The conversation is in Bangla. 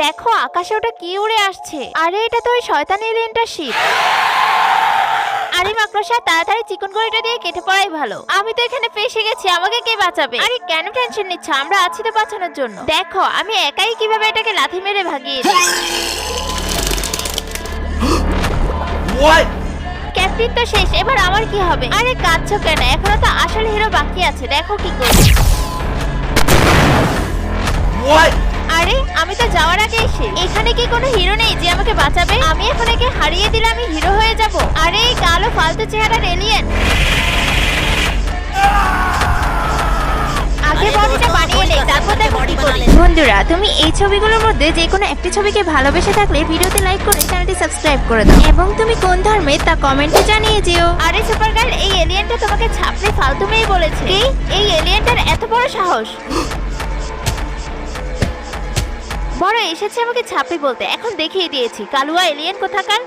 দেখো আকাশে ওটা কি উড়ে আসছে। আরে এটা তো ওই শয়তান এলিয়েনটার শিপ। আরে মাকড়সা, তাড়াতাড়ি চিকন গড়িটা দিয়ে কেটে পড়াই ভালো। আমি তো এখানে ফেসে গেছি, আমাকে কে বাঁচাবে? আরে কেন টেনশন নিচ্ছ, আমরা আছি তো বাঁচানোর জন্য। দেখো আমি একাই কিভাবে এটাকে লাথি মেরে ভাগিয়ে দিই। ক্যাপ্টেন তো শেষ, এবার আমার কি হবে? আরে কাঁদছো কেন? এখনো তো আসল হিরো বাকি আছে, দেখো কি করবে। আরে আমি তো যাওয়ার আগে এসে এখানে কি কোনো হিরো নেই যে আমাকে বাঁচাবে? আমি এখন একে হারিয়ে দিলে আমি হিরো হয়ে যাব। আরে এই কালো ফালতু চেহারার এলিয়েন, আগে বডিটা বানিয়ে নেই, তারপর দেখো কি করি। বন্ধুরা, তুমি এই ছবিগুলোর মধ্যে যে কোনো একটি ছবিকে ভালোবেসে থাকলে ভিডিওতে লাইক করে চ্যানেলটি সাবস্ক্রাইব করে দাও এবং তুমি কোন ধর্মের তা কমেন্টে জানিয়ে যেও। আরে সুপারগার্ল, এই এলিয়েনটা তোমাকে ছাপড়ে ফালতু মেয়ে বলেছে। কি? এই এলিয়েনটার এত বড় সাহস! বড় এসেছে আমাকে ছাপড়ি বলতে, এখন দেখিয়ে দিয়েছি কালুয়া এলিয়েন কোথাকার।